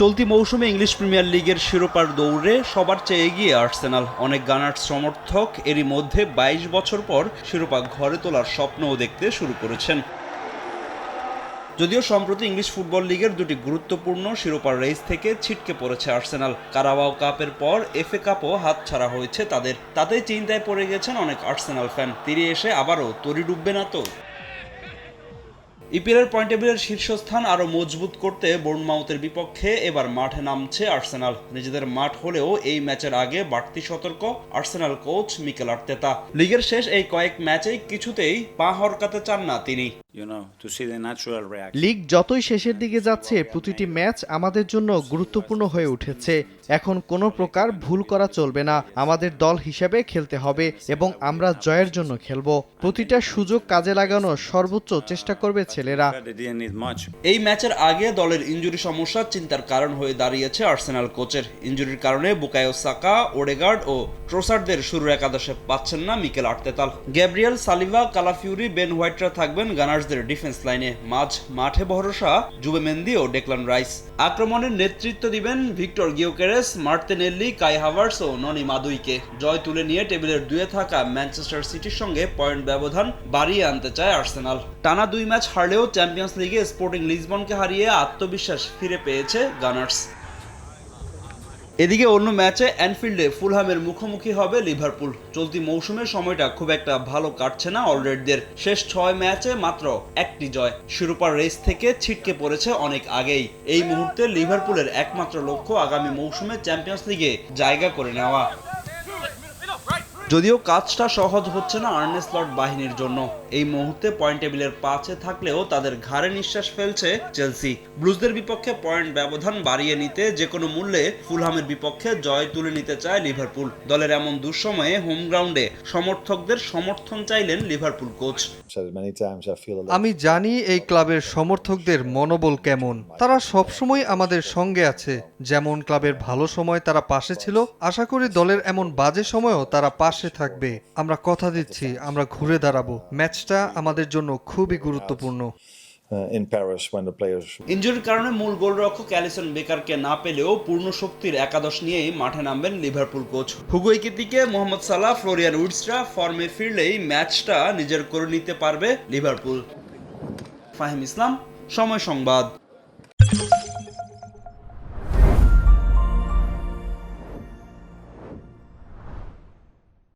চলতি মৌসুমে English premier লিগের শিরোপার দৌড়ে সবার চেয়ে এগিয়ে আর্সেনাল। অনেক গানার্স সমর্থক এরই মধ্যে ২২ বছর পর শিরোপা ঘরে তোলার স্বপ্নও দেখতে শুরু করেছেন। যদিও সম্প্রতি ইংলিশ ফুটবল লিগের দুটি গুরুত্বপূর্ণ শিরোপার রেস থেকে ছিটকে পড়েছে আর্সেনাল। কারাবাও কাপের পর এফএ কাপও হাতছাড়া হয়েছে তাদের। তাতেই চিন্তায় পড়ে গেছেন অনেক আর্সেনাল ফ্যান। তীরে এসে আবারও তরি ডুববে না তো? ইপিএলের পয়েন্ট টেবিলের শীর্ষস্থান আরও মজবুত করতে বোর্নমাউথের বিপক্ষে এবার মাঠে নামছে আর্সেনাল। নিজেদের মাঠ হলেও এই ম্যাচের আগে বাড়তি সতর্ক আর্সেনাল কোচ মিকেল আর্তেতা। লিগের শেষ এই কয়েক ম্যাচেই কিছুতেই পা হরকাতে চান না তিনি। লিগ যতই শেষের দিকে যাচ্ছে, প্রতিটি ম্যাচ আমাদের জন্য গুরুত্বপূর্ণ হয়ে উঠেছে। এখন কোনো প্রকার ভুল করা চলবে না। আমাদের দল হিসেবে খেলতে হবে এবং আমরা জয়ের জন্য খেলব। প্রতিটা সুযোগ কাজে লাগানোর সর্বোচ্চ চেষ্টা করবে ছেলেরা। এই ম্যাচের আগে দলের ইনজুরি সমস্যা চিন্তার কারণ হয়ে দাঁড়িয়েছে আর্সেনাল কোচের। ইনজুরির কারণে বুকায়ো সাকা, ওডেগার্ড ও ট্রোসার্ডদের শুরুর একাদশে পাচ্ছেন না মিকেল আর্তেতাল। গ্যাব্রিয়েল, সালিভা, কালাফিউরি, বেন হোয়াইটরা থাকবেন গানার্সদের ডিফেন্স লাইনে। মাঠে ভরসা জুবেমেন্দি ও ডেকলান রাইস। আক্রমণের নেতৃত্ব দিবেন ভিক্টর গিওকেরেস, মার্তিনেল্লি, কাই হাভার্টস ও ননি মাদুইকে। জয় তুলে নিয়ে টেবিলের 2-এ থাকা ম্যানচেস্টার সিটির সঙ্গে পয়েন্ট ব্যবধান বাড়িয়ে আনতে চায় আর্সেনাল। টানা 2 ম্যাচ হারলেও চ্যাম্পিয়ন্স লিগে স্পোর্টিং লিসবনকে হারিয়ে আত্মবিশ্বাস ফিরে পেয়েছে গানার্স। এদিকে অন্য ম্যাচে অ্যানফিল্ডে ফুলহামের মুখোমুখি হবে লিভারপুল। চলতি মৌসুমের সময়টা খুব একটা ভালো কাটছে না অলরেডদের। শেষ 6 ম্যাচে মাত্র 1টি জয়। শিরোপার রেস থেকে ছিটকে পড়েছে অনেক আগেই। এই মুহূর্তে লিভারপুলের একমাত্র লক্ষ্য আগামী মৌসুমে চ্যাম্পিয়ন্স লিগে জায়গা করে নেওয়া। যদিও কাজটা সহজ হচ্ছে না আর্নে স্লট বাহিনীর জন্য। এই মুহূর্তে পয়েন্ট টেবিলের 5-এ থাকলেও তাদের ঘাড়ে নিঃশ্বাস ফেলছে চেলসি। ব্লুজদের বিপক্ষে পয়েন্ট ব্যবধান বাড়িয়ে নিতে যে কোনো মূল্যে ফুলহামের বিপক্ষে জয় তুলে নিতে চায় লিভারপুল। দলের এমন দুঃসময়ে হোম গ্রাউন্ডে সমর্থকদের সমর্থন চাইলেন লিভারপুল কোচ। আমি জানি এই ক্লাবের সমর্থকদের মনোবল কেমন। তারা সবসময় আমাদের সঙ্গে আছে। যেমন ক্লাবের ভালো সময় তারা পাশে ছিল, আশা করি দলের এমন বাজে সময়ও তারা পাশে থাকবে। আমরা কথা দিচ্ছি, আমরা ঘুরে দাঁড়াবো। ম্যাচটা আমাদের জন্য খুবই গুরুত্বপূর্ণ। ইনজুরির কারণে মূল গোলরক্ষক অ্যালিসন বেকারকে না পেলেও পূর্ণ শক্তির একাদশ নিয়েই মাঠে নামবেন লিভারপুল কোচ। হুগো একিতিকে, মোহাম্মদ সালাহ, ফ্লোরিয়ান উডসরা ফর্মে ফিরলেই ম্যাচটা নিজের করে নিতে পারবে লিভারপুল। ফাহিম ইসলাম, সময় সংবাদ।